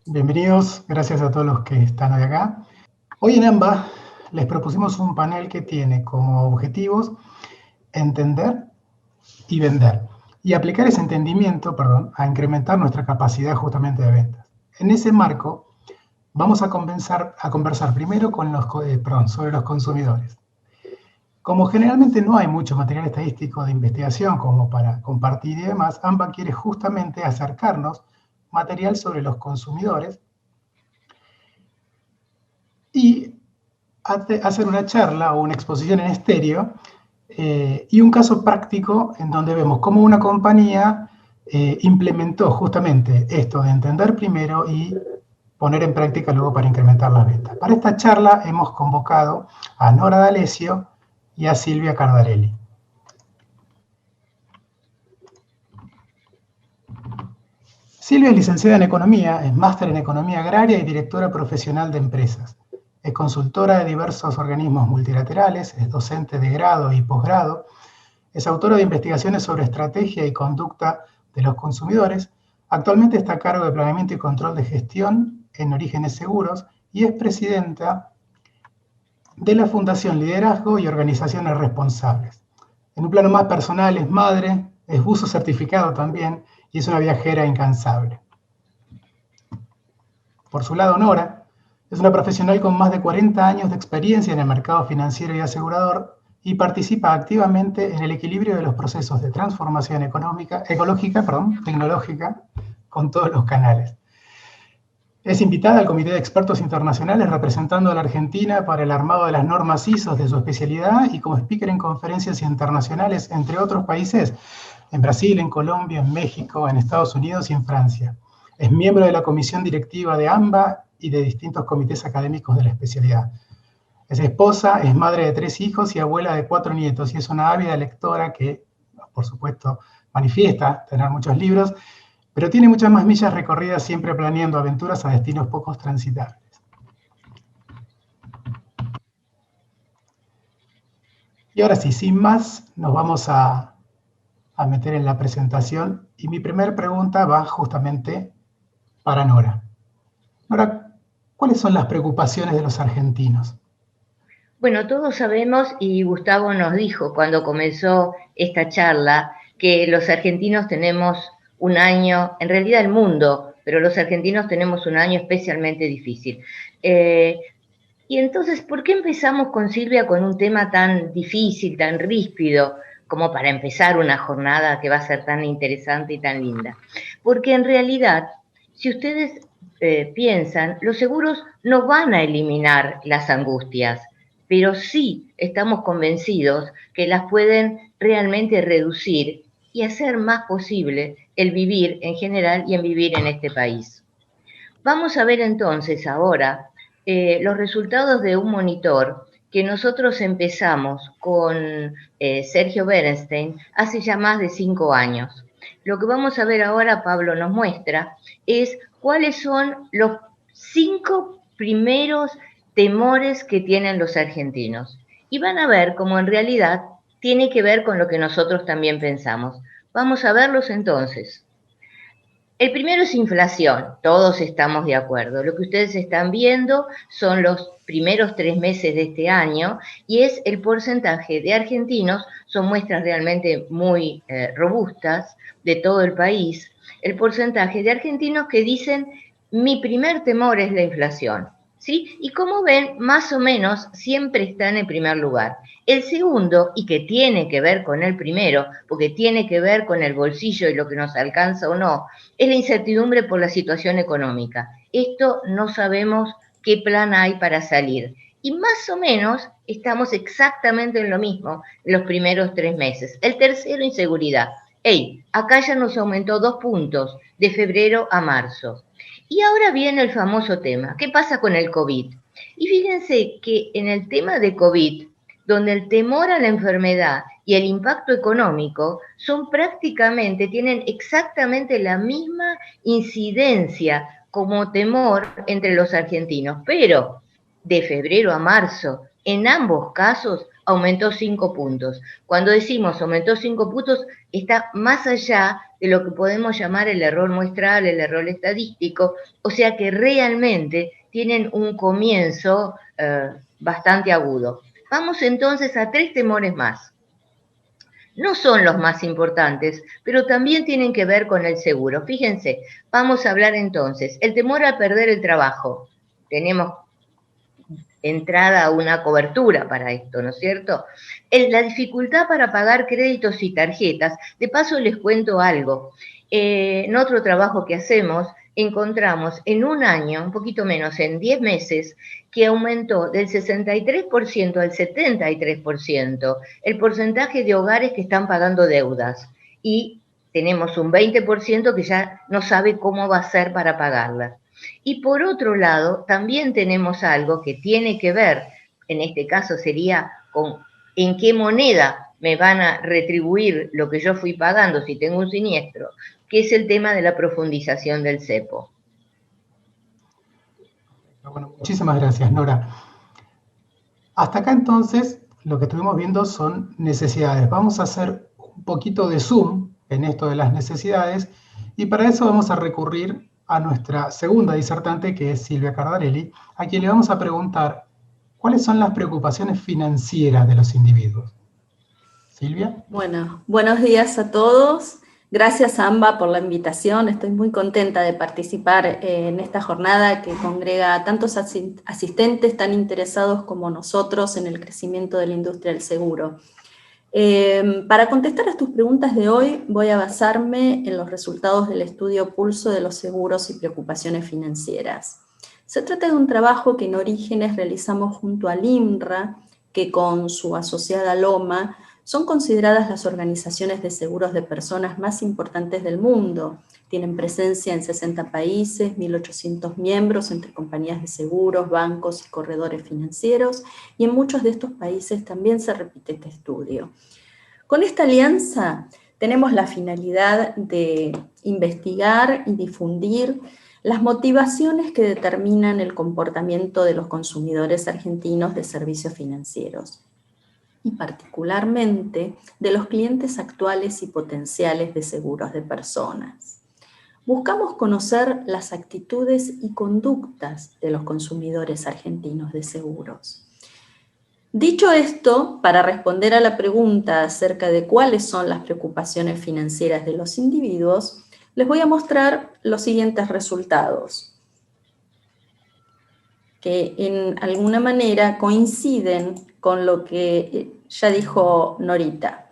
Bienvenidos, gracias a todos los que están hoy acá. Hoy en AMBA les propusimos un panel que tiene como objetivos entender y vender y aplicar ese entendimiento, a incrementar nuestra capacidad justamente de ventas. En ese marco vamos a conversar primero sobre los consumidores. Como generalmente no hay mucho material estadístico de investigación como para compartir y demás, AMBA quiere justamente acercarnos material sobre los consumidores y hacer una charla o una exposición en estéreo y un caso práctico en donde vemos cómo una compañía implementó justamente esto de entender primero y poner en práctica luego para incrementar las ventas. Para esta charla hemos convocado a Nora D'Alessio y a Silvia Cardarelli. Silvia es licenciada en Economía, es máster en Economía Agraria y directora profesional de empresas. Es consultora de diversos organismos multilaterales, es docente de grado y posgrado, es autora de investigaciones sobre estrategia y conducta de los consumidores. Actualmente está a cargo de planeamiento y control de gestión en Orígenes Seguros y es presidenta de la Fundación Liderazgo y Organizaciones Responsables. En un plano más personal es madre, es buzo certificado también y es una viajera incansable. Por su lado, Nora es una profesional con más de 40 años de experiencia en el mercado financiero y asegurador y participa activamente en el equilibrio de los procesos de transformación tecnológica con todos los canales. Es invitada al Comité de Expertos Internacionales representando a la Argentina para el armado de las normas ISO de su especialidad y como speaker en conferencias internacionales, entre otros países, en Brasil, en Colombia, en México, en Estados Unidos y en Francia. Es miembro de la comisión directiva de AMBA y de distintos comités académicos de la especialidad. Es esposa, es madre de 3 hijos y abuela de 4 nietos y es una ávida lectora que, por supuesto, manifiesta tener muchos libros, pero tiene muchas más millas recorridas siempre planeando aventuras a destinos pocos transitables. Y ahora sí, sin más, nos vamos a meter en la presentación y mi primera pregunta va justamente para Nora. Nora, ¿cuáles son las preocupaciones de los argentinos? Bueno, todos sabemos, y Gustavo nos dijo cuando comenzó esta charla, que los argentinos tenemos un año, en realidad el mundo, pero los argentinos tenemos un año especialmente difícil. Y entonces, ¿por qué empezamos con Silvia con un tema tan difícil, tan ríspido, como para empezar una jornada que va a ser tan interesante y tan linda? Porque en realidad, si ustedes piensan, los seguros no van a eliminar las angustias, pero sí estamos convencidos que las pueden realmente reducir y hacer más posible el vivir en general y en vivir en este país. Vamos a ver entonces ahora los resultados de un monitor que nosotros empezamos con Sergio Berenstein hace ya más de 5 años. Lo que vamos a ver ahora, Pablo nos muestra, es cuáles son los 5 primeros temores que tienen los argentinos. Y van a ver cómo en realidad tiene que ver con lo que nosotros también pensamos. Vamos a verlos entonces. El primero es inflación, todos estamos de acuerdo. Lo que ustedes están viendo son los primeros 3 meses de este año y es el porcentaje de argentinos, son muestras realmente muy robustas de todo el país, el porcentaje de argentinos que dicen mi primer temor es la inflación. ¿Sí? Y como ven, más o menos siempre está en el primer lugar. El segundo, y que tiene que ver con el primero, porque tiene que ver con el bolsillo y lo que nos alcanza o no, es la incertidumbre por la situación económica. Esto no sabemos qué plan hay para salir. Y más o menos estamos exactamente en lo mismo en los primeros 3 meses. El tercero, inseguridad. Hey, acá ya nos aumentó 2 puntos de febrero a marzo. Y ahora viene el famoso tema, ¿qué pasa con el COVID? Y fíjense que en el tema de COVID, donde el temor a la enfermedad y el impacto económico son prácticamente, tienen exactamente la misma incidencia como temor entre los argentinos, pero de febrero a marzo, en ambos casos aumentó 5 puntos. Cuando decimos aumentó 5 puntos, está más allá de lo que podemos llamar el error muestral, el error estadístico, o sea que realmente tienen un comienzo bastante agudo. Vamos entonces a 3 temores más. No son los más importantes, pero también tienen que ver con el seguro. Fíjense, vamos a hablar entonces, el temor a perder el trabajo. Tenemos entrada a una cobertura para esto, ¿no es cierto? La dificultad para pagar créditos y tarjetas. De paso les cuento algo. En otro trabajo que hacemos, encontramos en un año, un poquito menos, en 10 meses, que aumentó del 63% al 73% el porcentaje de hogares que están pagando deudas. Y tenemos un 20% que ya no sabe cómo va a ser para pagarlas. Y por otro lado, también tenemos algo que tiene que ver, en este caso sería con en qué moneda me van a retribuir lo que yo fui pagando si tengo un siniestro, que es el tema de la profundización del cepo. Bueno, muchísimas gracias, Nora. Hasta acá entonces lo que estuvimos viendo son necesidades. Vamos a hacer un poquito de zoom en esto de las necesidades y para eso vamos a recurrir a nuestra segunda disertante, que es Silvia Cardarelli, a quien le vamos a preguntar cuáles son las preocupaciones financieras de los individuos. Silvia. Bueno, buenos días a todos. Gracias a AMBA por la invitación. Estoy muy contenta de participar en esta jornada que congrega a tantos asistentes tan interesados como nosotros en el crecimiento de la industria del seguro. Para contestar a tus preguntas de hoy, voy a basarme en los resultados del estudio Pulso de los seguros y preocupaciones financieras. Se trata de un trabajo que en Orígenes realizamos junto al IMRA, que con su asociada LOMA son consideradas las organizaciones de seguros de personas más importantes del mundo. Tienen presencia en 60 países, 1.800 miembros entre compañías de seguros, bancos y corredores financieros, y en muchos de estos países también se repite este estudio. Con esta alianza tenemos la finalidad de investigar y difundir las motivaciones que determinan el comportamiento de los consumidores argentinos de servicios financieros, y particularmente de los clientes actuales y potenciales de seguros de personas. Buscamos conocer las actitudes y conductas de los consumidores argentinos de seguros. Dicho esto, para responder a la pregunta acerca de cuáles son las preocupaciones financieras de los individuos, les voy a mostrar los siguientes resultados, que en alguna manera coinciden con lo que ya dijo Norita.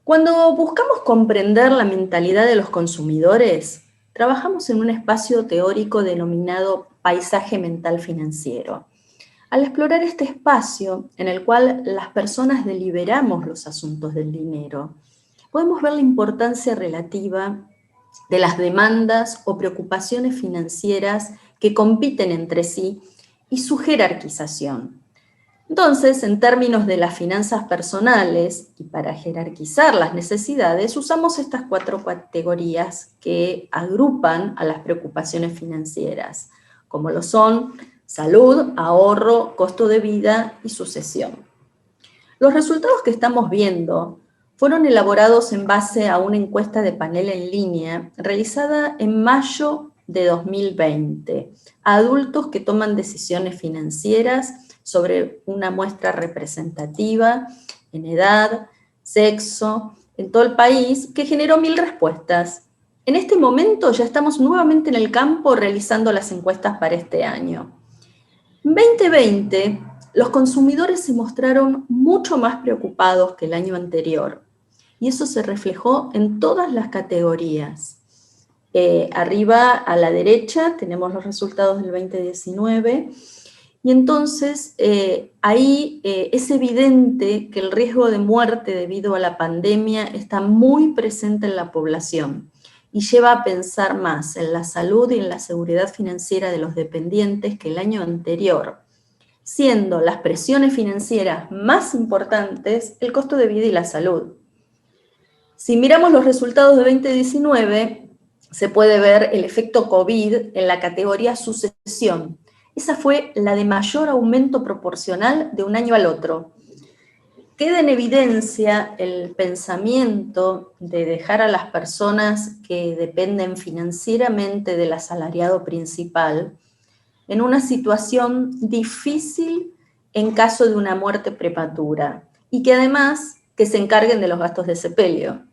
Cuando buscamos comprender la mentalidad de los consumidores, trabajamos en un espacio teórico denominado paisaje mental financiero. Al explorar este espacio, en el cual las personas deliberamos los asuntos del dinero, podemos ver la importancia relativa de las demandas o preocupaciones financieras que compiten entre sí y su jerarquización. Entonces, en términos de las finanzas personales y para jerarquizar las necesidades, usamos estas 4 categorías que agrupan a las preocupaciones financieras, como lo son salud, ahorro, costo de vida y sucesión. Los resultados que estamos viendo fueron elaborados en base a una encuesta de panel en línea realizada en mayo de 2020 a adultos que toman decisiones financieras sobre una muestra representativa en edad, sexo, en todo el país, que generó 1000 respuestas. En este momento ya estamos nuevamente en el campo realizando las encuestas para este año. En 2020, los consumidores se mostraron mucho más preocupados que el año anterior, y eso se reflejó en todas las categorías. Arriba a la derecha tenemos los resultados del 2019, y entonces ahí es evidente que el riesgo de muerte debido a la pandemia está muy presente en la población y lleva a pensar más en la salud y en la seguridad financiera de los dependientes que el año anterior, siendo las presiones financieras más importantes el costo de vida y la salud. Si miramos los resultados de 2019, se puede ver el efecto COVID en la categoría sucesión. Esa fue la de mayor aumento proporcional de un año al otro. queda en evidencia el pensamiento de dejar a las personas que dependen financieramente del asalariado principal en una situación difícil en caso de una muerte prematura y que además que se encarguen de los gastos de sepelio.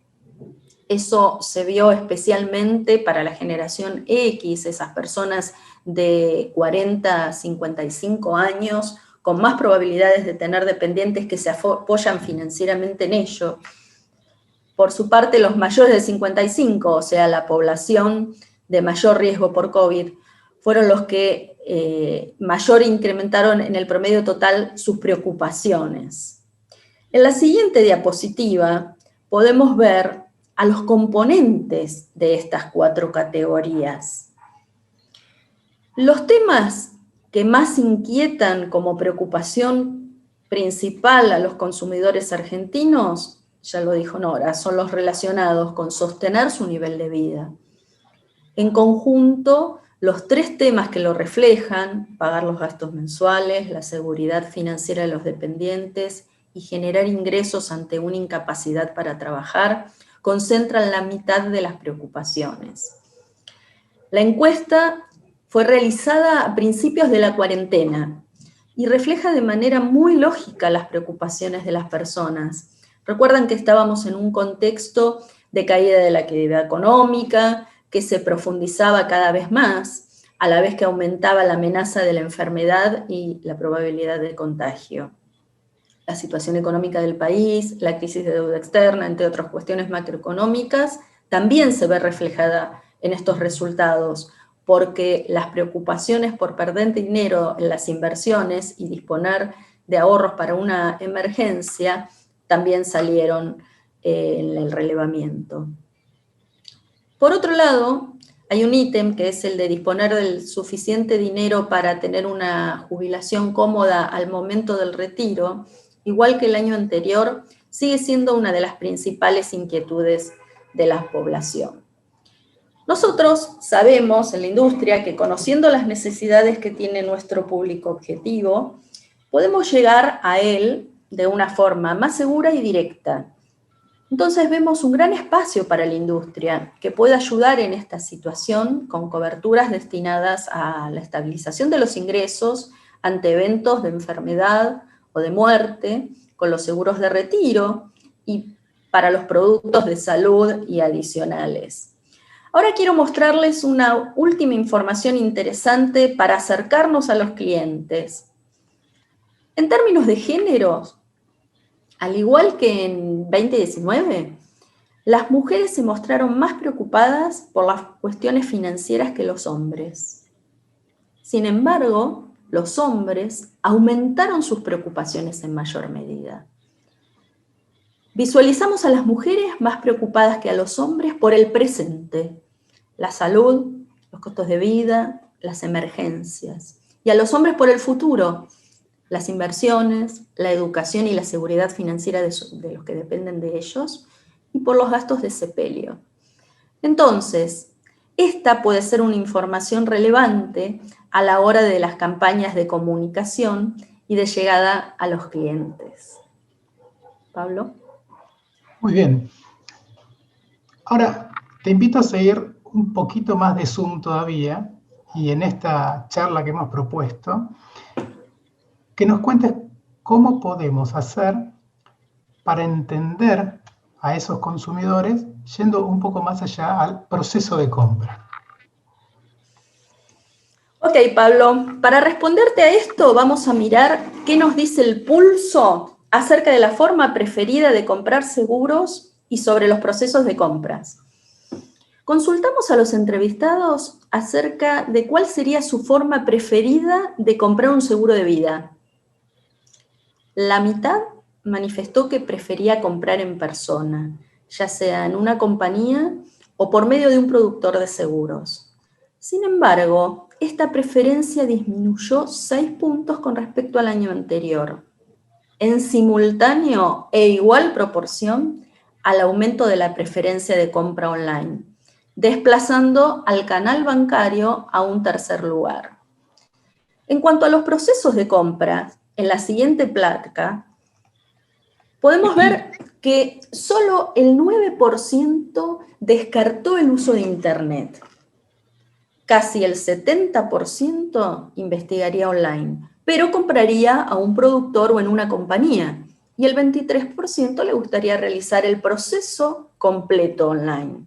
Eso se vio especialmente para la generación X, esas personas de 40 a 55 años, con más probabilidades de tener dependientes que se apoyan financieramente en ello. Por su parte, los mayores de 55, o sea, la población de mayor riesgo por COVID, fueron los que mayor incrementaron en el promedio total sus preocupaciones. En la siguiente diapositiva podemos ver a los componentes de estas 4 categorías. Los temas que más inquietan como preocupación principal a los consumidores argentinos, ya lo dijo Nora, son los relacionados con sostener su nivel de vida. En conjunto, los 3 temas que lo reflejan, pagar los gastos mensuales, la seguridad financiera de los dependientes y generar ingresos ante una incapacidad para trabajar, concentran la mitad de las preocupaciones. La encuesta fue realizada a principios de la cuarentena y refleja de manera muy lógica las preocupaciones de las personas. Recuerdan que estábamos en un contexto de caída de la actividad económica, que se profundizaba cada vez más, a la vez que aumentaba la amenaza de la enfermedad y la probabilidad de contagio. La situación económica del país, la crisis de deuda externa, entre otras cuestiones macroeconómicas, también se ve reflejada en estos resultados, porque las preocupaciones por perder dinero en las inversiones y disponer de ahorros para una emergencia también salieron en el relevamiento. Por otro lado, hay un ítem que es el de disponer del suficiente dinero para tener una jubilación cómoda al momento del retiro, igual que el año anterior, sigue siendo una de las principales inquietudes de la población. Nosotros sabemos en la industria que conociendo las necesidades que tiene nuestro público objetivo, podemos llegar a él de una forma más segura y directa. Entonces vemos un gran espacio para la industria que puede ayudar en esta situación con coberturas destinadas a la estabilización de los ingresos ante eventos de enfermedad o de muerte, con los seguros de retiro y para los productos de salud y adicionales. Ahora quiero mostrarles una última información interesante para acercarnos a los clientes. En términos de géneros, al igual que en 2019, las mujeres se mostraron más preocupadas por las cuestiones financieras que los hombres. Sin embargo, los hombres aumentaron sus preocupaciones en mayor medida. Visualizamos a las mujeres más preocupadas que a los hombres por el presente, la salud, los costos de vida, las emergencias, y a los hombres por el futuro, las inversiones, la educación y la seguridad financiera de los que dependen de ellos, y por los gastos de sepelio. Entonces, esta puede ser una información relevante a la hora de las campañas de comunicación y de llegada a los clientes. Pablo. Muy bien. Ahora, te invito a seguir un poquito más de Zoom todavía, y en esta charla que hemos propuesto, que nos cuentes cómo podemos hacer para entender a esos consumidores yendo un poco más allá al proceso de compra. Ok, Pablo, para responderte a esto vamos a mirar qué nos dice el pulso acerca de la forma preferida de comprar seguros y sobre los procesos de compras. Consultamos a los entrevistados acerca de cuál sería su forma preferida de comprar un seguro de vida. La mitad manifestó que prefería comprar en persona, ya sea en una compañía o por medio de un productor de seguros. Sin embargo, esta preferencia disminuyó 6 puntos con respecto al año anterior, en simultáneo e igual proporción al aumento de la preferencia de compra online, desplazando al canal bancario a un tercer lugar. En cuanto a los procesos de compra, en la siguiente placa, podemos ver que solo el 9% descartó el uso de Internet. Casi el 70% investigaría online, pero compraría a un productor o en una compañía, y el 23% le gustaría realizar el proceso completo online.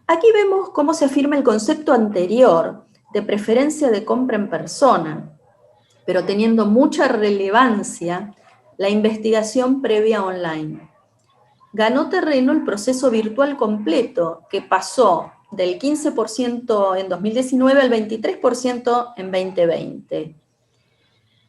Aquí vemos cómo se afirma el concepto anterior de preferencia de compra en persona, pero teniendo mucha relevancia la investigación previa online. Ganó terreno el proceso virtual completo, que pasó del 15% en 2019 al 23% en 2020.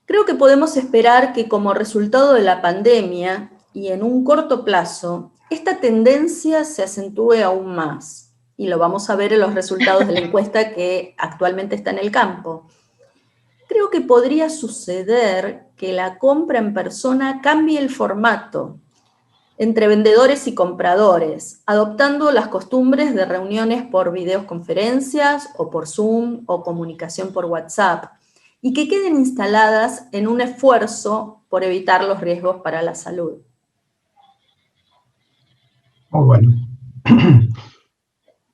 Creo que podemos esperar que como resultado de la pandemia y en un corto plazo, esta tendencia se acentúe aún más. Y lo vamos a ver en los resultados de la encuesta que actualmente está en el campo. Creo que podría suceder que la compra en persona cambie el formato entre vendedores y compradores, adoptando las costumbres de reuniones por videoconferencias o por Zoom o comunicación por WhatsApp, y que queden instaladas en un esfuerzo por evitar los riesgos para la salud. Muy bueno.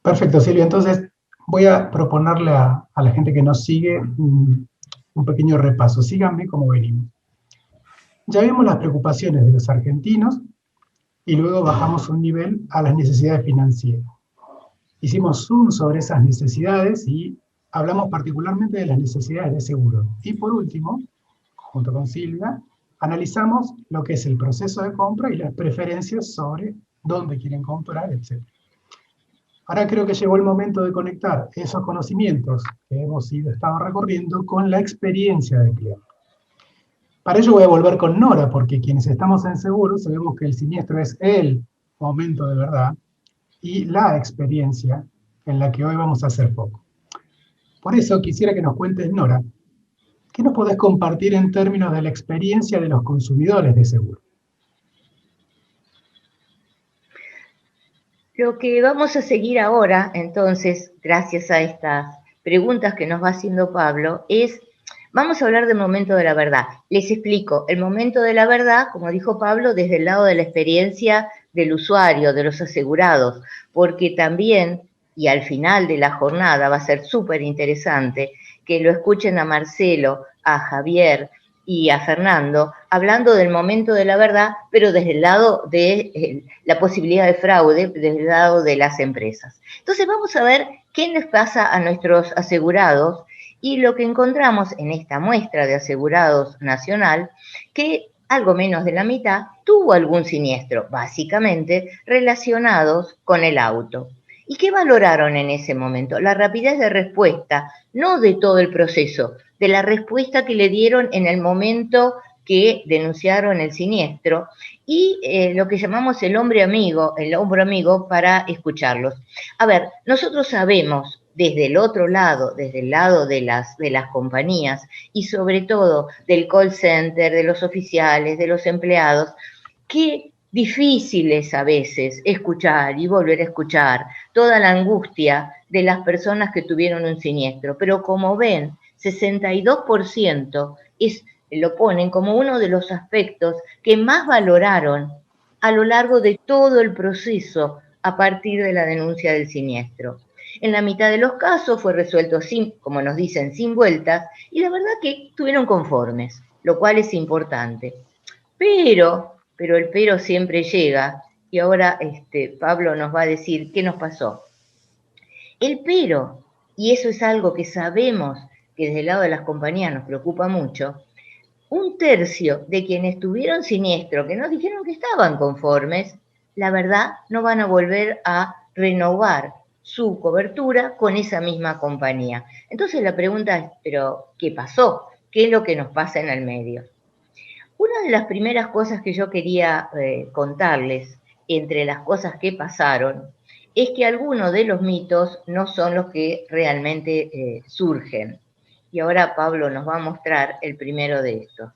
Perfecto, Silvia. Entonces, voy a proponerle a la gente que nos sigue un pequeño repaso. Síganme como venimos. Ya vimos las preocupaciones de los argentinos y luego bajamos un nivel a las necesidades financieras. Hicimos zoom sobre esas necesidades y hablamos particularmente de las necesidades de seguro. Y por último, junto con Silvia, analizamos lo que es el proceso de compra y las preferencias sobre dónde quieren comprar, etc. Ahora creo que llegó el momento de conectar esos conocimientos que hemos estado recorriendo con la experiencia del cliente. Para ello voy a volver con Nora, porque quienes estamos en seguros sabemos que el siniestro es el momento de verdad y la experiencia en la que hoy vamos a hacer foco. Por eso quisiera que nos cuentes, Nora, ¿qué nos podés compartir en términos de la experiencia de los consumidores de seguro? Lo que vamos a seguir ahora, entonces, gracias a estas preguntas que nos va haciendo Pablo, vamos a hablar del momento de la verdad. Les explico, el momento de la verdad, como dijo Pablo, desde el lado de la experiencia del usuario, de los asegurados, porque también, y al final de la jornada va a ser súper interesante, que lo escuchen a Marcelo, a Javier y a Fernando, hablando del momento de la verdad, pero desde el lado de la posibilidad de fraude, desde el lado de las empresas. Entonces vamos a ver qué les pasa a nuestros asegurados y lo que encontramos en esta muestra de asegurados nacional, que algo menos de la mitad tuvo algún siniestro, básicamente relacionados con el auto. ¿Y qué valoraron en ese momento? La rapidez de respuesta, no de todo el proceso, de la respuesta que le dieron en el momento que denunciaron el siniestro y lo que llamamos el hombro amigo para escucharlos. A ver, nosotros sabemos desde el otro lado, desde el lado de las compañías y sobre todo del call center, de los oficiales, de los empleados, que difícil es a veces escuchar y volver a escuchar toda la angustia de las personas que tuvieron un siniestro, pero como ven, 62% lo ponen como uno de los aspectos que más valoraron a lo largo de todo el proceso a partir de la denuncia del siniestro. En la mitad de los casos fue resuelto sin, como nos dicen, sin vueltas, y la verdad que estuvieron conformes, lo cual es importante. Pero el pero siempre llega, y ahora Pablo nos va a decir qué nos pasó. El pero, y eso es algo que sabemos que desde el lado de las compañías nos preocupa mucho, 1/3 de quienes tuvieron siniestro, que nos dijeron que estaban conformes, la verdad no van a volver a renovar su cobertura con esa misma compañía. Entonces la pregunta es, ¿pero qué pasó? ¿Qué es lo que nos pasa en el medio? Una de las primeras cosas que yo quería contarles, entre las cosas que pasaron, es que algunos de los mitos no son los que realmente surgen. Y ahora Pablo nos va a mostrar el primero de estos.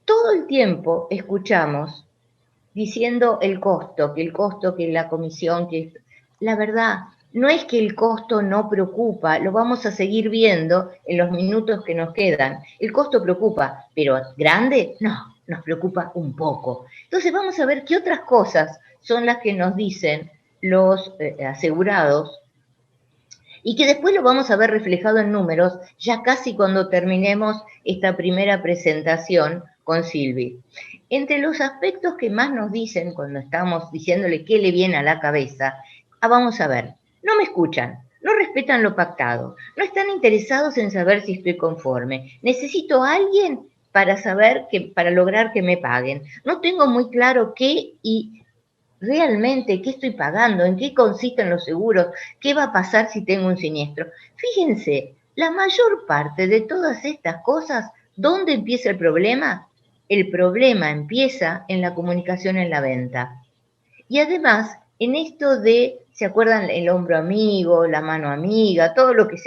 Todo el tiempo escuchamos diciendo el costo, que la comisión, que la verdad no es que el costo no preocupa, lo vamos a seguir viendo en los minutos que nos quedan. El costo preocupa, pero grande, no nos preocupa un poco. Entonces vamos a ver qué otras cosas son las que nos dicen los asegurados y que después lo vamos a ver reflejado en números ya casi cuando terminemos esta primera presentación con Silvi. Entre los aspectos que más nos dicen cuando estamos diciéndole qué le viene a la cabeza, vamos a ver, no me escuchan, no respetan lo pactado, no están interesados en saber si estoy conforme, necesito a alguien para lograr que me paguen, no tengo muy claro qué y realmente qué estoy pagando, en qué consisten los seguros, qué va a pasar si tengo un siniestro. Fíjense, la mayor parte de todas estas cosas, ¿dónde empieza el problema? El problema empieza en la comunicación en la venta. Y además, en esto de, ¿se acuerdan el hombro amigo, la mano amiga, todo lo que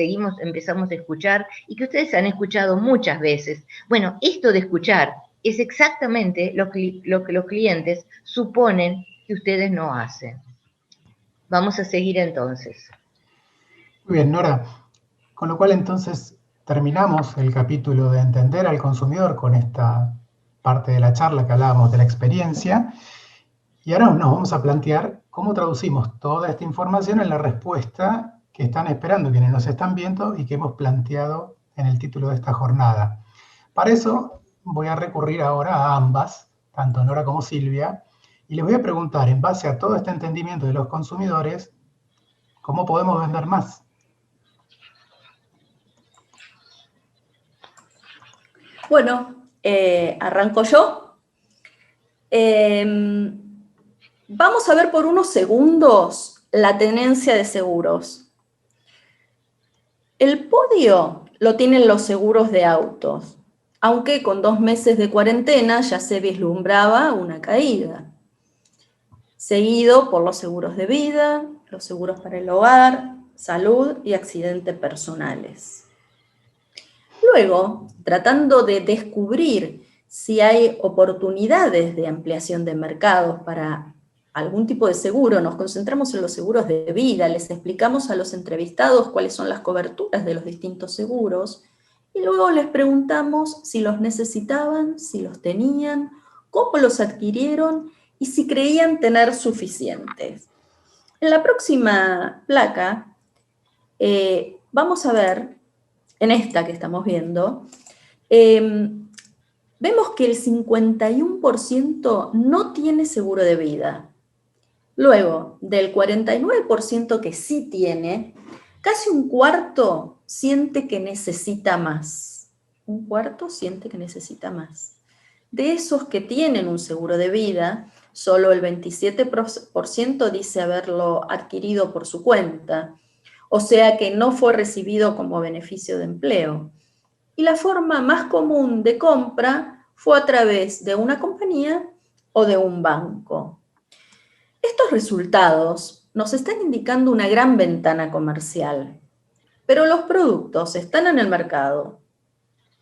empezamos a escuchar y que ustedes han escuchado muchas veces? Bueno, esto de escuchar es exactamente lo que los clientes suponen que ustedes no hacen. Vamos a seguir entonces. Muy bien, Nora. Con lo cual entonces terminamos el capítulo de entender al consumidor con esta parte de la charla que hablábamos de la experiencia. Y ahora nos vamos a plantear cómo traducimos toda esta información en la respuesta que están esperando quienes nos están viendo y que hemos planteado en el título de esta jornada. Para eso voy a recurrir ahora a ambas, tanto Nora como Silvia, y les voy a preguntar, en base a todo este entendimiento de los consumidores, ¿cómo podemos vender más? Bueno, arranco yo. Vamos a ver por unos segundos la tenencia de seguros. El podio lo tienen los seguros de autos, aunque con 2 meses de cuarentena ya se vislumbraba una caída. Seguido por los seguros de vida, los seguros para el hogar, salud y accidentes personales. Luego, tratando de descubrir si hay oportunidades de ampliación de mercados para algún tipo de seguro, nos concentramos en los seguros de vida, les explicamos a los entrevistados cuáles son las coberturas de los distintos seguros y luego les preguntamos si los necesitaban, si los tenían, cómo los adquirieron y si creían tener suficientes. En la próxima placa vamos a ver, en esta que estamos viendo, vemos que el 51% no tiene seguro de vida. Luego, del 49% que sí tiene, casi un cuarto siente que necesita más. Un cuarto siente que necesita más. De esos que tienen un seguro de vida, solo el 27% dice haberlo adquirido por su cuenta, o sea que no fue recibido como beneficio de empleo. Y la forma más común de compra fue a través de una compañía o de un banco. Estos resultados nos están indicando una gran ventana comercial, pero los productos están en el mercado.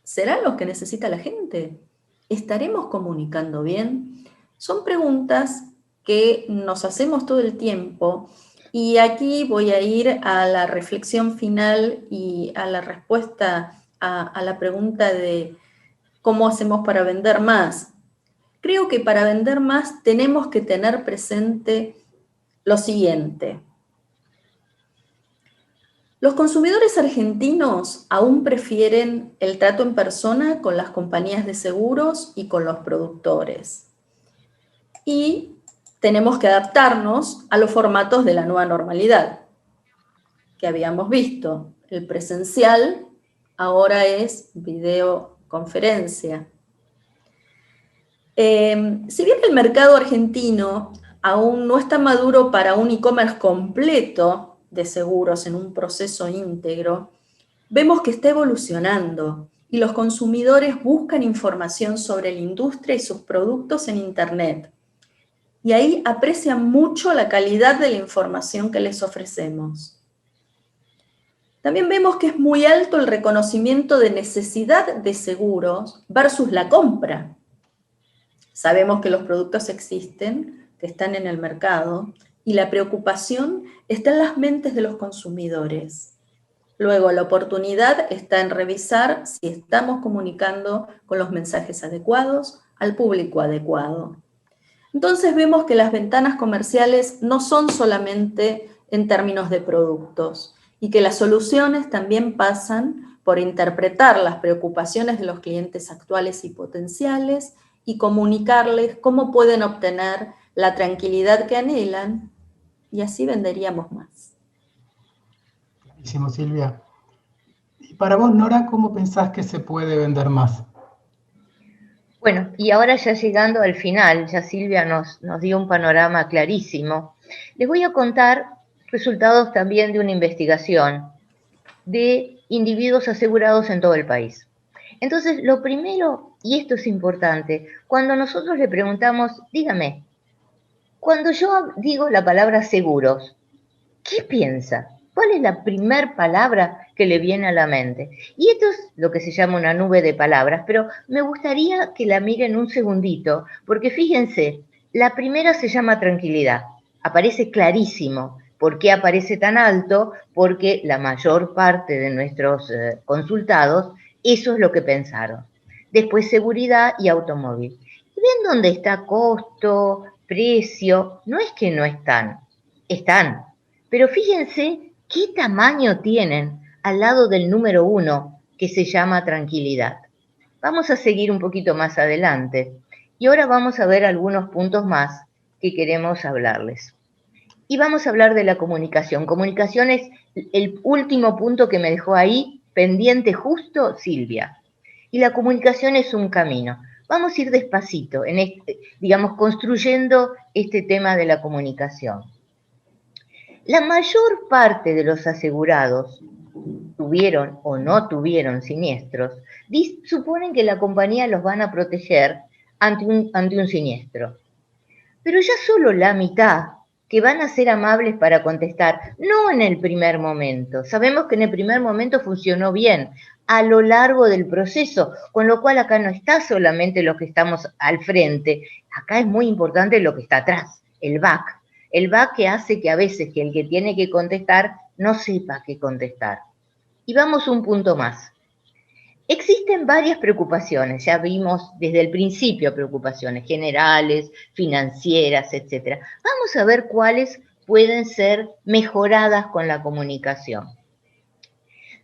¿Serán los que necesita la gente? ¿Estaremos comunicando bien? Son preguntas que nos hacemos todo el tiempo y aquí voy a ir a la reflexión final y a la respuesta a la pregunta de cómo hacemos para vender más. Creo que para vender más tenemos que tener presente lo siguiente. Los consumidores argentinos aún prefieren el trato en persona con las compañías de seguros y con los productores. Y tenemos que adaptarnos a los formatos de la nueva normalidad que habíamos visto. El presencial ahora es videoconferencia. Si bien el mercado argentino aún no está maduro para un e-commerce completo de seguros en un proceso íntegro, vemos que está evolucionando y los consumidores buscan información sobre la industria y sus productos en Internet. Y ahí aprecian mucho la calidad de la información que les ofrecemos. También vemos que es muy alto el reconocimiento de necesidad de seguros versus la compra. Sabemos que los productos existen, que están en el mercado, y la preocupación está en las mentes de los consumidores. Luego, la oportunidad está en revisar si estamos comunicando con los mensajes adecuados al público adecuado. Entonces vemos que las ventanas comerciales no son solamente en términos de productos y que las soluciones también pasan por interpretar las preocupaciones de los clientes actuales y potenciales y comunicarles cómo pueden obtener la tranquilidad que anhelan, y así venderíamos más. Clarísimo, Silvia. Y para vos, Nora, ¿cómo pensás que se puede vender más? Bueno, y ahora ya llegando al final, ya Silvia nos dio un panorama clarísimo. Les voy a contar resultados también de una investigación de individuos asegurados en todo el país. Entonces, lo primero, y esto es importante, cuando nosotros le preguntamos, dígame, cuando yo digo la palabra seguros, ¿qué piensa? ¿Cuál es la primer palabra que le viene a la mente? Y esto es lo que se llama una nube de palabras, pero me gustaría que la miren un segundito, porque fíjense, la primera se llama tranquilidad, aparece clarísimo. ¿Por qué aparece tan alto? Porque la mayor parte de nuestros consultados, eso es lo que pensaron. Después seguridad y automóvil. ¿Y ven dónde está costo, precio? No es que no están, están. Pero fíjense qué tamaño tienen al lado del número 1, que se llama tranquilidad. Vamos a seguir un poquito más adelante y ahora vamos a ver algunos puntos más que queremos hablarles. Y vamos a hablar de la comunicación. Comunicación es el último punto que me dejó ahí pendiente justo Silvia. Y la comunicación es un camino. Vamos a ir despacito, digamos, construyendo este tema de la comunicación. La mayor parte de los asegurados tuvieron o no tuvieron siniestros, suponen que la compañía los van a proteger ante un siniestro. Pero ya solo la mitad que van a ser amables para contestar, no en el primer momento. Sabemos que en el primer momento funcionó bien, a lo largo del proceso, con lo cual acá no está solamente lo que estamos al frente, acá es muy importante lo que está atrás, el back. El back que hace que a veces que el que tiene que contestar no sepa qué contestar. Y vamos un punto más. Existen varias preocupaciones, ya vimos desde el principio preocupaciones generales, financieras, etc. Vamos a ver cuáles pueden ser mejoradas con la comunicación.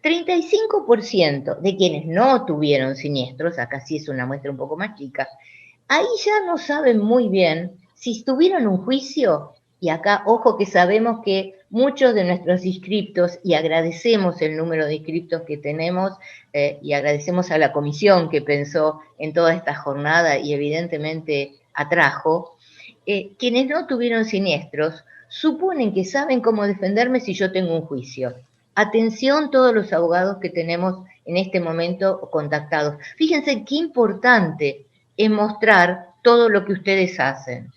35% de quienes no tuvieron siniestros, acá sí es una muestra un poco más chica, ahí ya no saben muy bien si tuvieron un juicio, y acá ojo que sabemos que muchos de nuestros inscriptos, y agradecemos el número de inscriptos que tenemos, y agradecemos a la comisión que pensó en toda esta jornada y evidentemente atrajo, quienes no tuvieron siniestros suponen que saben cómo defenderme si yo tengo un juicio. Atención todos los abogados que tenemos en este momento contactados. Fíjense qué importante es mostrar todo lo que ustedes hacen.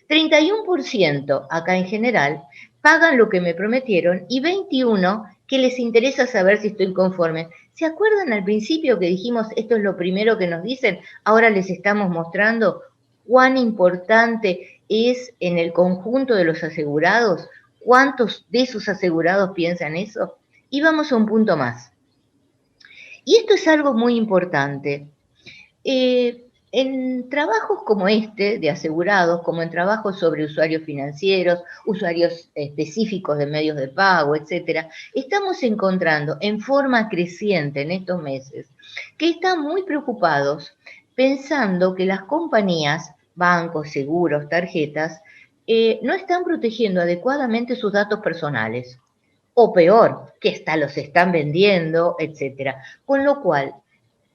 31% acá en general pagan lo que me prometieron y 21% que les interesa saber si estoy conforme. ¿Se acuerdan al principio que dijimos esto es lo primero que nos dicen? Ahora les estamos mostrando cuán importante es en el conjunto de los asegurados. ¿Cuántos de esos asegurados piensan eso? Y vamos a un punto más. Y esto es algo muy importante. En trabajos como este, de asegurados, como en trabajos sobre usuarios financieros, usuarios específicos de medios de pago, etcétera, estamos encontrando en forma creciente en estos meses que están muy preocupados pensando que las compañías, bancos, seguros, tarjetas, no están protegiendo adecuadamente sus datos personales. O peor, que hasta los están vendiendo, etcétera. Con lo cual,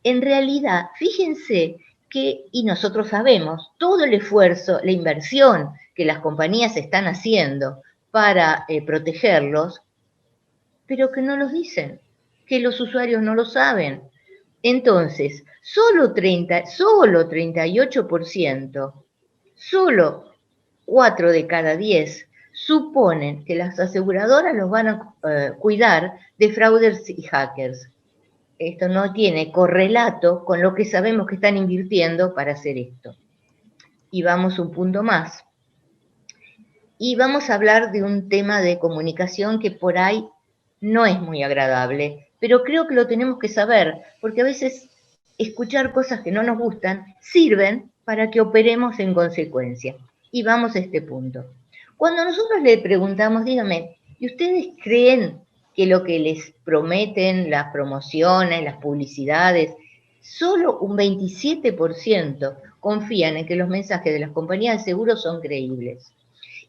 en realidad, fíjense que, y nosotros sabemos, todo el esfuerzo, la inversión que las compañías están haciendo para protegerlos, pero que no los dicen, que los usuarios no lo saben. Entonces, solo 38%, solo 4 de cada 10 suponen que las aseguradoras los van a cuidar de fraudes y hackers. Esto no tiene correlato con lo que sabemos que están invirtiendo para hacer esto. Y vamos un punto más. Y vamos a hablar de un tema de comunicación que por ahí no es muy agradable, pero creo que lo tenemos que saber, porque a veces escuchar cosas que no nos gustan sirven para que operemos en consecuencia. Y vamos a este punto. Cuando nosotros le preguntamos, dígame, ¿y ustedes creen que lo que les prometen las promociones, las publicidades, solo un 27% confían en que los mensajes de las compañías de seguros son creíbles?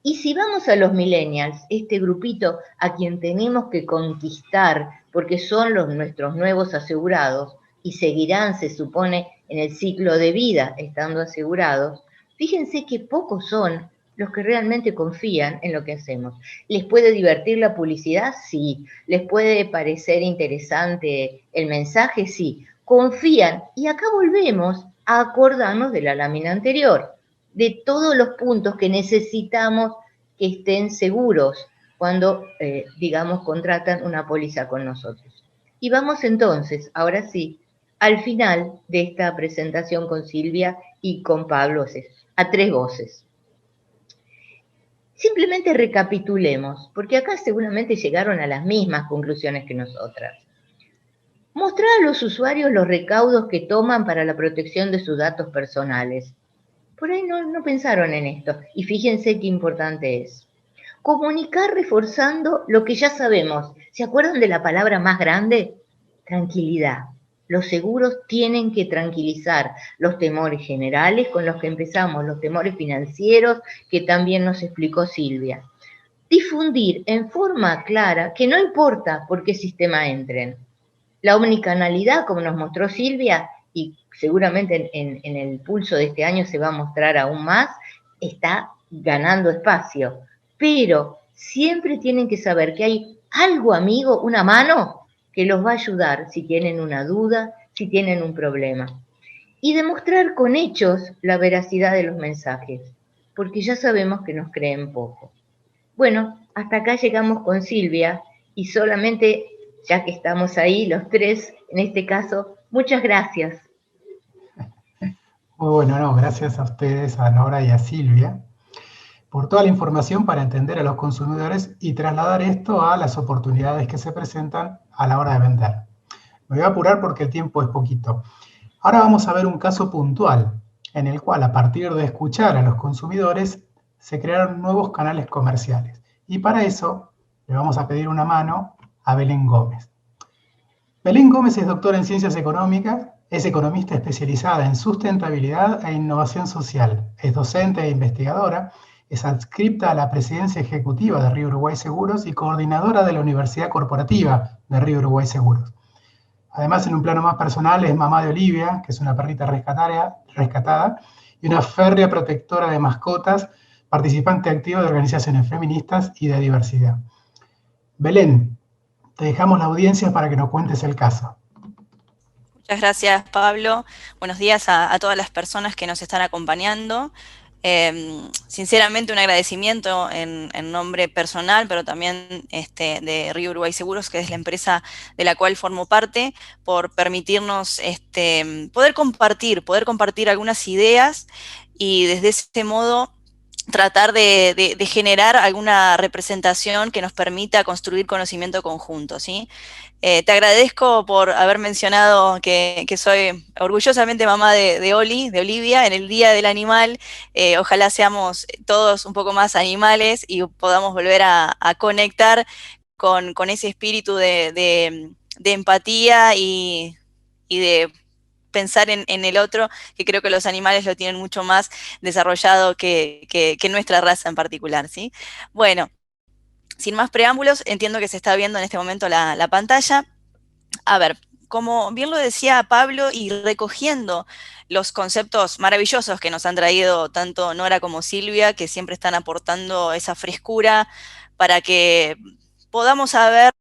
Y si vamos a los millennials, este grupito a quien tenemos que conquistar porque son nuestros nuevos asegurados y seguirán, se supone, en el ciclo de vida estando asegurados, fíjense que pocos son los que realmente confían en lo que hacemos. ¿Les puede divertir la publicidad? Sí. ¿Les puede parecer interesante el mensaje? Sí. Confían. Y acá volvemos a acordarnos de la lámina anterior, de todos los puntos que necesitamos que estén seguros cuando, digamos, contratan una póliza con nosotros. Y vamos entonces, ahora sí, al final de esta presentación con Silvia y con Pablo, a tres voces. Simplemente recapitulemos, porque acá seguramente llegaron a las mismas conclusiones que nosotras. Mostrar a los usuarios los recaudos que toman para la protección de sus datos personales. Por ahí no pensaron en esto, y fíjense qué importante es. Comunicar reforzando lo que ya sabemos. ¿Se acuerdan de la palabra más grande? Tranquilidad. Los seguros tienen que tranquilizar los temores generales con los que empezamos, los temores financieros que también nos explicó Silvia. Difundir en forma clara que no importa por qué sistema entren. La omnicanalidad, como nos mostró Silvia, y seguramente en el pulso de este año se va a mostrar aún más, está ganando espacio. Pero siempre tienen que saber que hay algo amigo, una mano, que los va a ayudar si tienen una duda, si tienen un problema. Y demostrar con hechos la veracidad de los mensajes, porque ya sabemos que nos creen poco. Bueno, hasta acá llegamos con Silvia y solamente, ya que estamos ahí los tres, en este caso, muchas gracias. Muy bueno, no, gracias a ustedes, a Nora y a Silvia, por toda la información para entender a los consumidores y trasladar esto a las oportunidades que se presentan a la hora de vender. Me voy a apurar porque el tiempo es poquito. Ahora vamos a ver un caso puntual, en el cual a partir de escuchar a los consumidores se crearon nuevos canales comerciales. Y para eso le vamos a pedir una mano a Belén Gómez. Belén Gómez es doctora en Ciencias Económicas, es economista especializada en sustentabilidad e innovación social, es docente e investigadora, es adscripta a la presidencia ejecutiva de Río Uruguay Seguros y coordinadora de la Universidad Corporativa de Río Uruguay Seguros. Además, en un plano más personal, es mamá de Olivia, que es una perrita rescatada, y una férrea protectora de mascotas, participante activa de organizaciones feministas y de diversidad. Belén, te dejamos la audiencia para que nos cuentes el caso. Muchas gracias, Pablo. Buenos días a todas las personas que nos están acompañando. Sinceramente, un agradecimiento en nombre personal, pero también de Río Uruguay Seguros, que es la empresa de la cual formo parte, por permitirnos poder compartir algunas ideas y desde ese modo tratar de generar alguna representación que nos permita construir conocimiento conjunto, ¿sí? Te agradezco por haber mencionado que soy orgullosamente mamá de Olivia, en el Día del Animal. Ojalá seamos todos un poco más animales y podamos volver a conectar con ese espíritu de empatía y de pensar en el otro, que creo que los animales lo tienen mucho más desarrollado que nuestra raza en particular, ¿sí? Bueno, sin más preámbulos, entiendo que se está viendo en este momento la pantalla. A ver, como bien lo decía Pablo, y recogiendo los conceptos maravillosos que nos han traído tanto Nora como Silvia, que siempre están aportando esa frescura para que podamos saber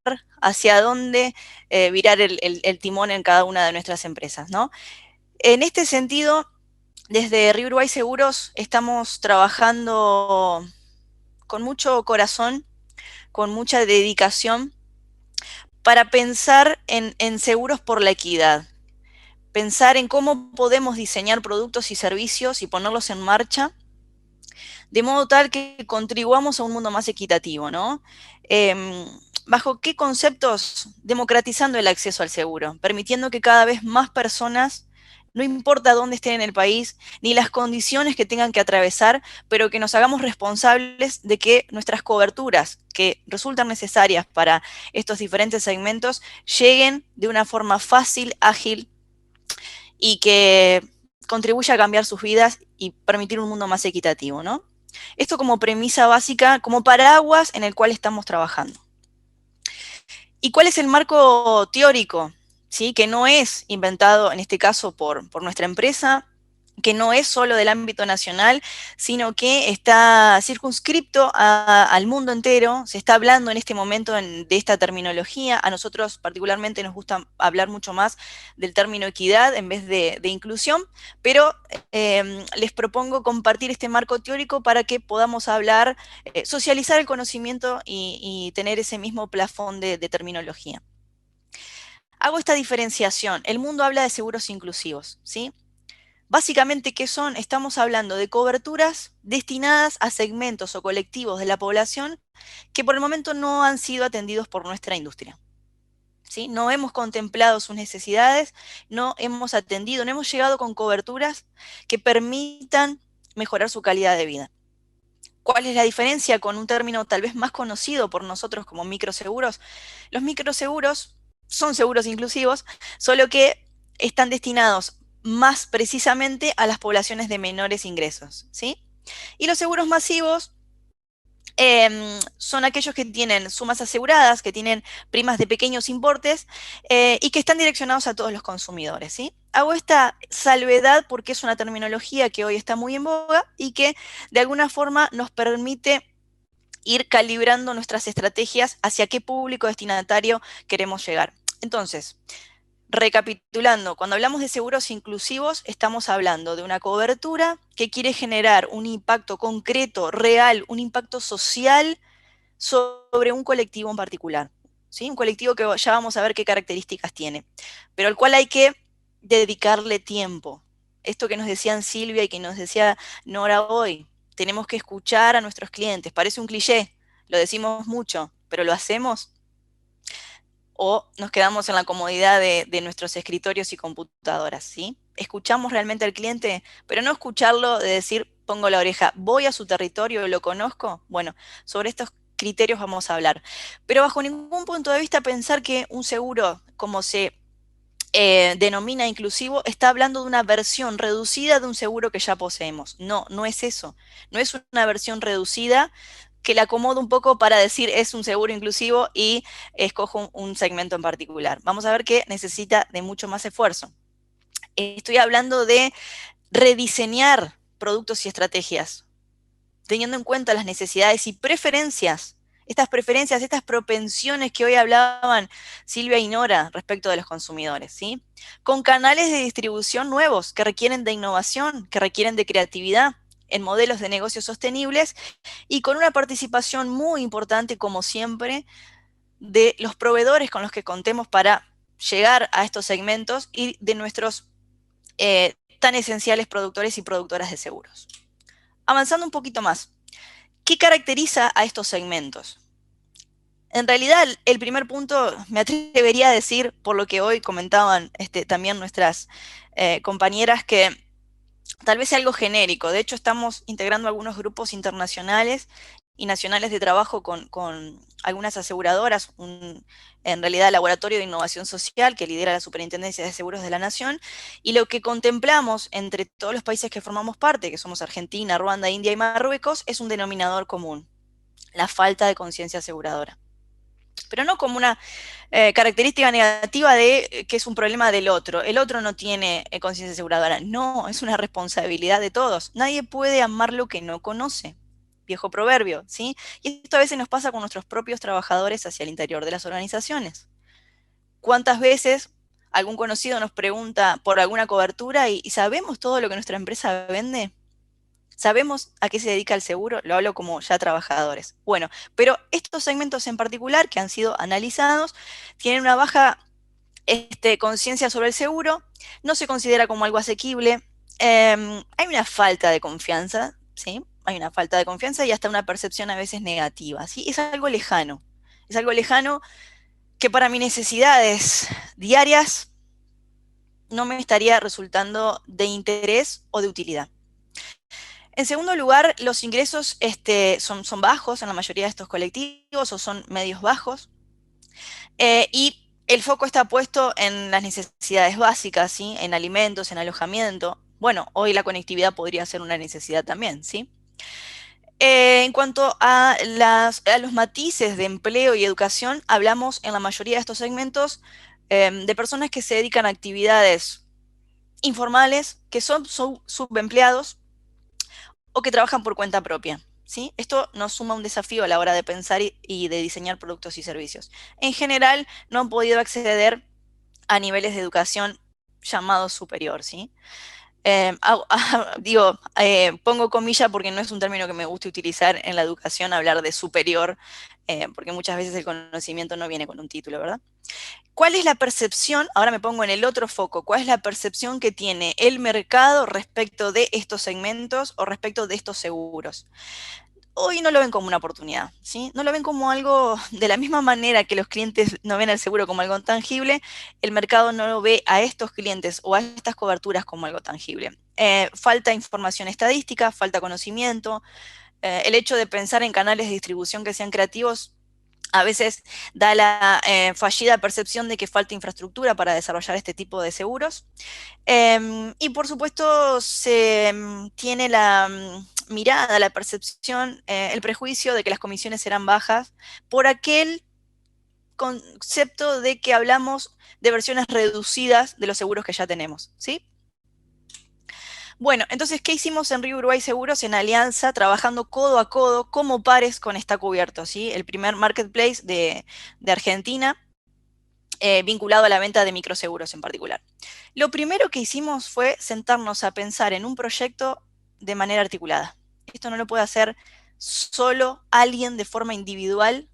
hacia dónde virar el timón en cada una de nuestras empresas, ¿no? En este sentido, desde Río Uruguay Seguros estamos trabajando con mucho corazón, con mucha dedicación, para pensar en seguros por la equidad, pensar en cómo podemos diseñar productos y servicios y ponerlos en marcha, de modo tal que contribuamos a un mundo más equitativo, ¿no? ¿Bajo qué conceptos? Democratizando el acceso al seguro, permitiendo que cada vez más personas, no importa dónde estén en el país, ni las condiciones que tengan que atravesar, pero que nos hagamos responsables de que nuestras coberturas, que resultan necesarias para estos diferentes segmentos, lleguen de una forma fácil, ágil y que contribuya a cambiar sus vidas y permitir un mundo más equitativo, ¿no? Esto como premisa básica, como paraguas en el cual estamos trabajando. ¿Y cuál es el marco teórico? ¿Sí? Que no es inventado, en este caso, por nuestra empresa, que no es solo del ámbito nacional, sino que está circunscripto al mundo entero. Se está hablando en este momento de esta terminología. A nosotros particularmente nos gusta hablar mucho más del término equidad en vez de inclusión, pero les propongo compartir este marco teórico para que podamos hablar, socializar el conocimiento y tener ese mismo plafón de terminología. Hago esta diferenciación. El mundo habla de seguros inclusivos, ¿sí? Básicamente, ¿qué son? Estamos hablando de coberturas destinadas a segmentos o colectivos de la población que por el momento no han sido atendidos por nuestra industria, ¿sí? No hemos contemplado sus necesidades, no hemos atendido, no hemos llegado con coberturas que permitan mejorar su calidad de vida. ¿Cuál es la diferencia con un término tal vez más conocido por nosotros como microseguros? Los microseguros son seguros inclusivos, solo que están destinados más precisamente a las poblaciones de menores ingresos, ¿sí? Y los seguros masivos son aquellos que tienen sumas aseguradas, que tienen primas de pequeños importes y que están direccionados a todos los consumidores, ¿sí? Hago esta salvedad porque es una terminología que hoy está muy en boga y que de alguna forma nos permite ir calibrando nuestras estrategias hacia qué público destinatario queremos llegar. Entonces, recapitulando, cuando hablamos de seguros inclusivos, estamos hablando de una cobertura que quiere generar un impacto concreto, real, un impacto social sobre un colectivo en particular, ¿sí? Un colectivo que ya vamos a ver qué características tiene, pero al cual hay que dedicarle tiempo. Esto que nos decían Silvia y que nos decía Nora hoy, tenemos que escuchar a nuestros clientes. Parece un cliché, lo decimos mucho, pero ¿lo hacemos? ¿O nos quedamos en la comodidad de nuestros escritorios y computadoras, ¿sí? Escuchamos realmente al cliente, pero no escucharlo de decir, pongo la oreja, voy a su territorio, lo conozco. Bueno, sobre estos criterios vamos a hablar. Pero bajo ningún punto de vista pensar que un seguro, como se denomina inclusivo, está hablando de una versión reducida de un seguro que ya poseemos. No, no es eso. No es una versión reducida que la acomodo un poco para decir es un seguro inclusivo y escojo un segmento en particular. Vamos a ver que necesita de mucho más esfuerzo. Estoy hablando de rediseñar productos y estrategias, teniendo en cuenta las necesidades y preferencias, estas propensiones que hoy hablaban Silvia y Nora respecto de los consumidores, ¿sí? Con canales de distribución nuevos que requieren de innovación, que requieren de creatividad en modelos de negocios sostenibles y con una participación muy importante, como siempre, de los proveedores con los que contemos para llegar a estos segmentos y de nuestros tan esenciales productores y productoras de seguros. Avanzando un poquito más, ¿qué caracteriza a estos segmentos? En realidad, el primer punto me atrevería a decir, por lo que hoy comentaban también nuestras compañeras, que tal vez sea algo genérico. De hecho, estamos integrando algunos grupos internacionales y nacionales de trabajo con algunas aseguradoras, en realidad Laboratorio de Innovación Social que lidera la Superintendencia de Seguros de la Nación, y lo que contemplamos entre todos los países que formamos parte, que somos Argentina, Ruanda, India y Marruecos, es un denominador común: la falta de conciencia aseguradora. Pero no como una característica negativa de que es un problema del otro. El otro no tiene conciencia aseguradora. No, es una responsabilidad de todos. Nadie puede amar lo que no conoce. Viejo proverbio, ¿sí? Y esto a veces nos pasa con nuestros propios trabajadores hacia el interior de las organizaciones. ¿Cuántas veces algún conocido nos pregunta por alguna cobertura y sabemos todo lo que nuestra empresa vende? ¿Sabemos a qué se dedica el seguro? Lo hablo como ya trabajadores. Bueno, pero estos segmentos en particular que han sido analizados tienen una baja conciencia sobre el seguro, no se considera como algo asequible, hay una falta de confianza, ¿sí? Hay una falta de confianza y hasta una percepción a veces negativa, ¿sí? Es algo lejano. Es algo lejano que para mis necesidades diarias no me estaría resultando de interés o de utilidad. En segundo lugar, los ingresos son bajos en la mayoría de estos colectivos o son medios bajos. Y el foco está puesto en las necesidades básicas, ¿sí? En alimentos, en alojamiento. Bueno, hoy la conectividad podría ser una necesidad también, ¿sí? En cuanto a los matices de empleo y educación, hablamos en la mayoría de estos segmentos de personas que se dedican a actividades informales, que son subempleados o que trabajan por cuenta propia, ¿sí? Esto nos suma un desafío a la hora de pensar y de diseñar productos y servicios. En general, no han podido acceder a niveles de educación llamado superior, ¿sí? Pongo comillas porque no es un término que me guste utilizar en la educación, hablar de superior, porque muchas veces el conocimiento no viene con un título, ¿verdad? ¿Cuál es la percepción? Ahora me pongo en el otro foco. ¿Cuál es la percepción que tiene el mercado respecto de estos segmentos o respecto de estos seguros? Hoy no lo ven como una oportunidad, ¿sí? No lo ven como algo, de la misma manera que los clientes no ven el seguro como algo tangible, el mercado no lo ve a estos clientes o a estas coberturas como algo tangible. Falta información estadística, falta conocimiento, el hecho de pensar en canales de distribución que sean creativos a veces da la fallida percepción de que falta infraestructura para desarrollar este tipo de seguros. Y por supuesto se tiene la mirada, la percepción, el prejuicio de que las comisiones serán bajas por aquel concepto de que hablamos de versiones reducidas de los seguros que ya tenemos, ¿sí? Bueno, entonces, ¿qué hicimos en Río Uruguay Seguros en alianza, trabajando codo a codo, como pares con Está Cubierto, ¿sí? El primer marketplace de Argentina, vinculado a la venta de microseguros en particular. Lo primero que hicimos fue sentarnos a pensar en un proyecto de manera articulada. Esto no lo puede hacer solo alguien de forma individual,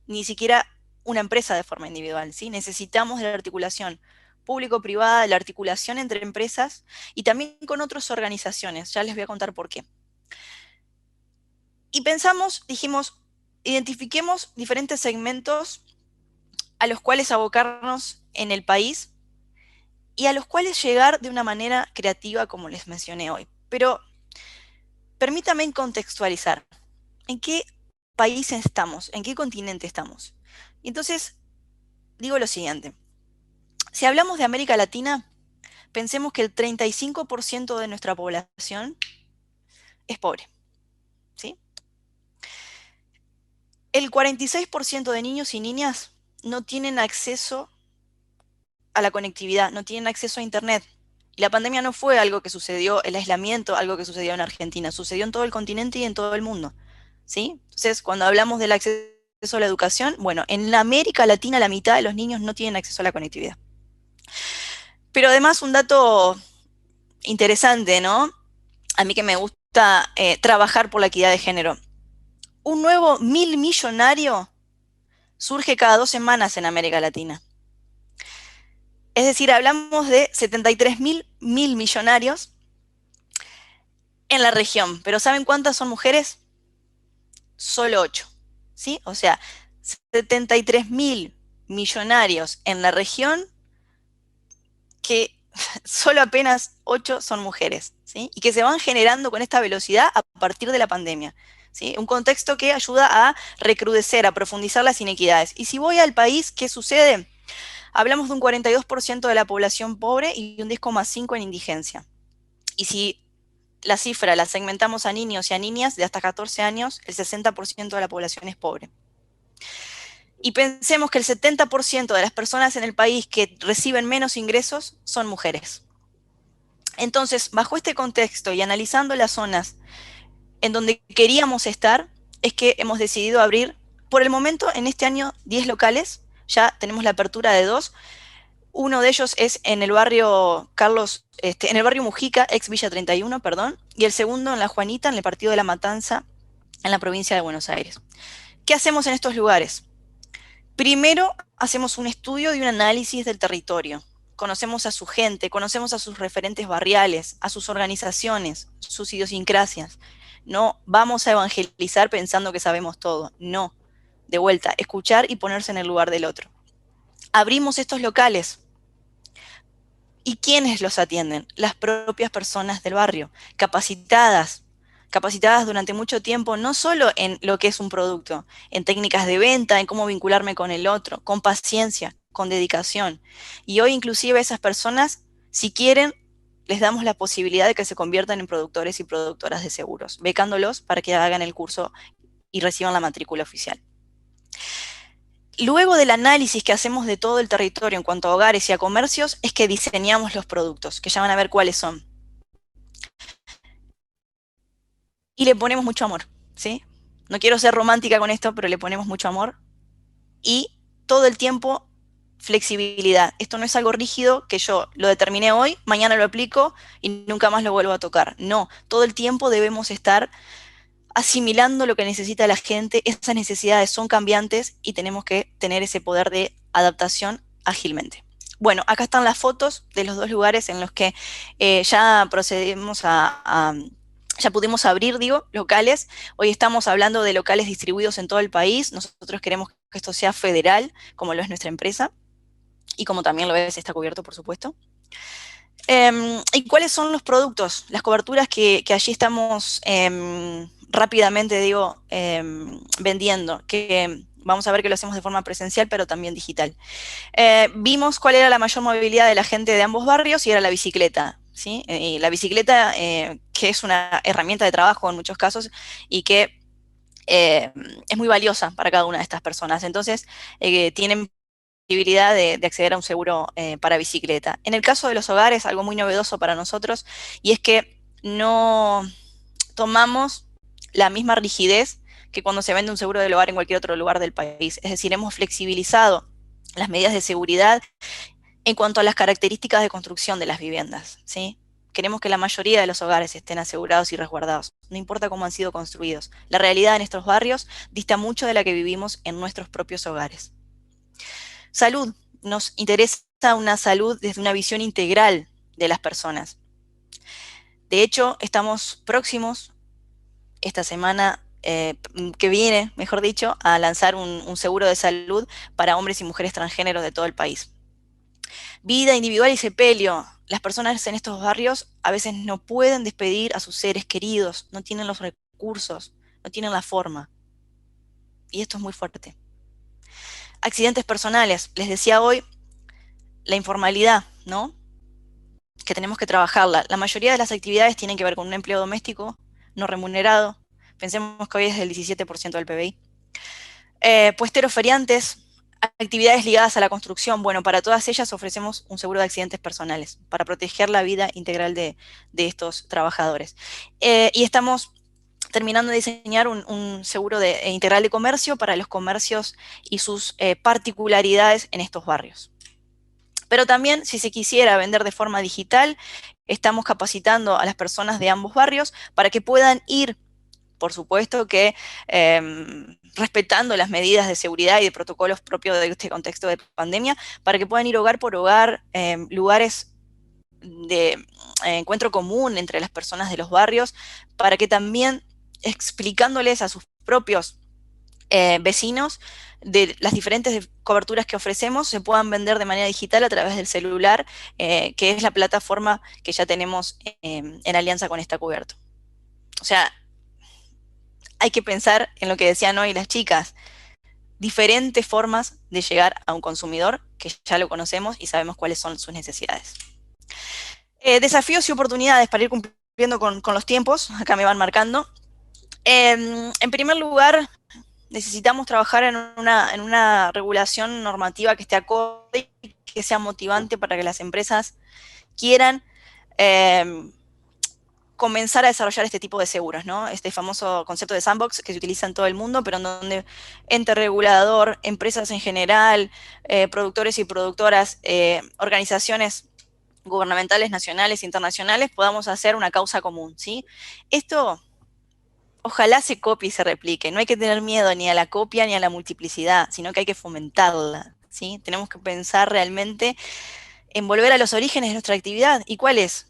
ni siquiera una empresa de forma individual, ¿sí? Necesitamos de la articulación público-privada, de la articulación entre empresas y también con otras organizaciones. Ya les voy a contar por qué. Y dijimos, identifiquemos diferentes segmentos a los cuales abocarnos en el país y a los cuales llegar de una manera creativa, como les mencioné hoy. Pero permítanme contextualizar. ¿En qué país estamos? ¿En qué continente estamos? Y entonces, digo lo siguiente. Si hablamos de América Latina, pensemos que el 35% de nuestra población es pobre, ¿sí? El 46% de niños y niñas no tienen acceso a la conectividad, no tienen acceso a Internet. Y la pandemia no fue algo que sucedió, el aislamiento, algo que sucedió en Argentina, sucedió en todo el continente y en todo el mundo, ¿sí? Entonces, cuando hablamos del acceso a la educación, bueno, en la América Latina la mitad de los niños no tienen acceso a la conectividad. Pero además un dato interesante, ¿no? A mí que me gusta trabajar por la equidad de género. Un nuevo 1000 millonario surge cada 2 semanas en América Latina. Es decir, hablamos de 73.000 millonarios en la región. Pero ¿saben cuántas son mujeres? Solo 8. ¿Sí? O sea, 73.000 millonarios en la región que solo apenas 8 son mujeres, ¿sí? Y que se van generando con esta velocidad a partir de la pandemia, ¿sí? Un contexto que ayuda a recrudecer, a profundizar las inequidades. Y si voy al país, ¿qué sucede? Hablamos de un 42% de la población pobre y un 10,5% en indigencia. Y si la cifra la segmentamos a niños y a niñas de hasta 14 años, el 60% de la población es pobre. Y pensemos que el 70% de las personas en el país que reciben menos ingresos son mujeres. Entonces, bajo este contexto y analizando las zonas en donde queríamos estar, es que hemos decidido abrir, por el momento, en este año, 10 locales. Ya tenemos la apertura de 2. Uno de ellos es en el barrio en el barrio Mujica, ex Villa 31, perdón, y el segundo en La Juanita, en el partido de La Matanza, en la provincia de Buenos Aires. ¿Qué hacemos en estos lugares? Primero, hacemos un estudio y un análisis del territorio. Conocemos a su gente, conocemos a sus referentes barriales, a sus organizaciones, sus idiosincrasias. No vamos a evangelizar pensando que sabemos todo, no. de vuelta, escuchar y ponerse en el lugar del otro. Abrimos estos locales. ¿Y quiénes los atienden? Las propias personas del barrio, capacitadas durante mucho tiempo, no solo en lo que es un producto, en técnicas de venta, en cómo vincularme con el otro, con paciencia, con dedicación. Y hoy inclusive esas personas, si quieren, les damos la posibilidad de que se conviertan en productores y productoras de seguros, becándolos para que hagan el curso y reciban la matrícula oficial. Luego del análisis que hacemos de todo el territorio en cuanto a hogares y a comercios, es que diseñamos los productos, que ya van a ver cuáles son. Y le ponemos mucho amor, ¿sí? No quiero ser romántica con esto, pero le ponemos mucho amor. Y todo el tiempo, flexibilidad. Esto no es algo rígido que yo lo determiné hoy, mañana lo aplico y nunca más lo vuelvo a tocar. No, todo el tiempo debemos estar asimilando lo que necesita la gente. Esas necesidades son cambiantes y tenemos que tener ese poder de adaptación ágilmente. Bueno, acá están las fotos de los dos lugares en los que ya procedemos ya pudimos abrir, locales. Hoy estamos hablando de locales distribuidos en todo el país. Nosotros queremos que esto sea federal, como lo es nuestra empresa, y como también lo es, está cubierto, por supuesto. ¿Y cuáles son los productos? Las coberturas que allí estamos rápidamente, vendiendo, que vamos a ver que lo hacemos de forma presencial, pero también digital. Vimos cuál era la mayor movilidad de la gente de ambos barrios y era la bicicleta, ¿sí? Y la bicicleta, que es una herramienta de trabajo en muchos casos y que es muy valiosa para cada una de estas personas. Entonces, tienen posibilidad de acceder a un seguro para bicicleta. En el caso de los hogares, algo muy novedoso para nosotros, y es que no tomamos la misma rigidez que cuando se vende un seguro del hogar en cualquier otro lugar del país. Es decir, hemos flexibilizado las medidas de seguridad en cuanto a las características de construcción de las viviendas, ¿sí? Queremos que la mayoría de los hogares estén asegurados y resguardados, no importa cómo han sido construidos. La realidad en estos barrios dista mucho de la que vivimos en nuestros propios hogares. Salud. Nos interesa una salud desde una visión integral de las personas. De hecho, estamos próximos, esta semana que viene, mejor dicho, a lanzar un seguro de salud para hombres y mujeres transgéneros de todo el país. Vida individual y sepelio. Las personas en estos barrios a veces no pueden despedir a sus seres queridos, no tienen los recursos, no tienen la forma. Y esto es muy fuerte. Accidentes personales. Les decía hoy, la informalidad, ¿no? Que tenemos que trabajarla. La mayoría de las actividades tienen que ver con un empleo doméstico no remunerado. Pensemos que hoy es del 17% del PBI. Puesteros feriantes, actividades ligadas a la construcción. Bueno, para todas ellas ofrecemos un seguro de accidentes personales para proteger la vida integral de estos trabajadores. Y estamos terminando de diseñar un seguro integral de comercio para los comercios y sus particularidades en estos barrios. Pero también, si se quisiera vender de forma digital, estamos capacitando a las personas de ambos barrios para que puedan ir, por supuesto que respetando las medidas de seguridad y de protocolos propios de este contexto de pandemia, para que puedan ir hogar por hogar, lugares de encuentro común entre las personas de los barrios, para que también explicándoles a sus propios vecinos de las diferentes coberturas que ofrecemos se puedan vender de manera digital a través del celular, que es la plataforma que ya tenemos en alianza con Está Cubierto. O sea, hay que pensar en lo que decían hoy las chicas, diferentes formas de llegar a un consumidor que ya lo conocemos y sabemos cuáles son sus necesidades. Desafíos y oportunidades para ir cumpliendo con los tiempos, acá me van marcando. En primer lugar, necesitamos trabajar en una regulación normativa que esté acorde y que sea motivante para que las empresas quieran comenzar a desarrollar este tipo de seguros, ¿no? Este famoso concepto de sandbox que se utiliza en todo el mundo, pero en donde ente regulador, empresas en general, productores y productoras, organizaciones gubernamentales, nacionales e internacionales, podamos hacer una causa común, ¿sí? Esto ojalá se copie y se replique. No hay que tener miedo ni a la copia ni a la multiplicidad, sino que hay que fomentarla, ¿sí? Tenemos que pensar realmente en volver a los orígenes de nuestra actividad. ¿Y cuál es?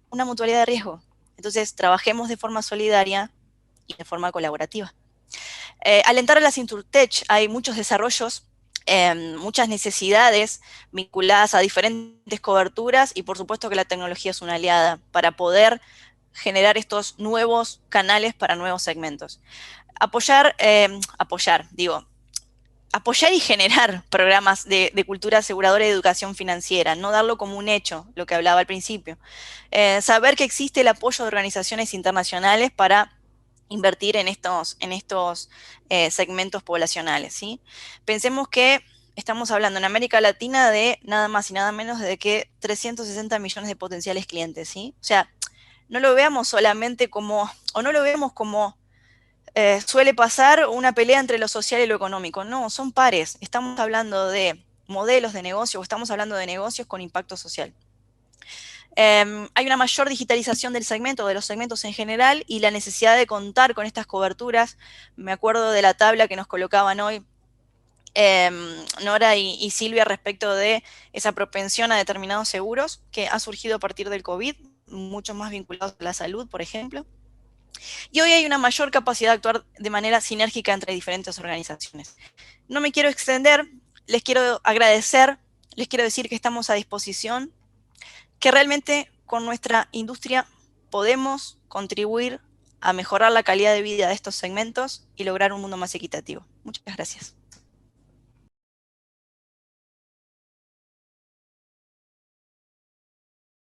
Una mutualidad de riesgo. Entonces, trabajemos de forma solidaria y de forma colaborativa. Alentar a las Insurtech, hay muchos desarrollos, muchas necesidades vinculadas a diferentes coberturas y por supuesto que la tecnología es una aliada para poder generar estos nuevos canales para nuevos segmentos. Apoyar y generar programas de cultura aseguradora y de educación financiera, no darlo como un hecho, lo que hablaba al principio. Saber que existe el apoyo de organizaciones internacionales para invertir en estos segmentos poblacionales, ¿sí? Pensemos que estamos hablando en América Latina de nada más y nada menos de que 360 millones de potenciales clientes, ¿sí? O sea, no lo veamos solamente como, o no lo vemos como suele pasar una pelea entre lo social y lo económico. No, son pares. Estamos hablando de modelos de negocio o estamos hablando de negocios con impacto social. Hay una mayor digitalización del segmento, de los segmentos en general, y la necesidad de contar con estas coberturas. Me acuerdo de la tabla que nos colocaban hoy Nora y Silvia respecto de esa propensión a determinados seguros que ha surgido a partir del COVID, mucho más vinculados a la salud, por ejemplo. Y hoy hay una mayor capacidad de actuar de manera sinérgica entre diferentes organizaciones. No me quiero extender, les quiero agradecer, les quiero decir que estamos a disposición, que realmente con nuestra industria podemos contribuir a mejorar la calidad de vida de estos segmentos y lograr un mundo más equitativo. Muchas gracias.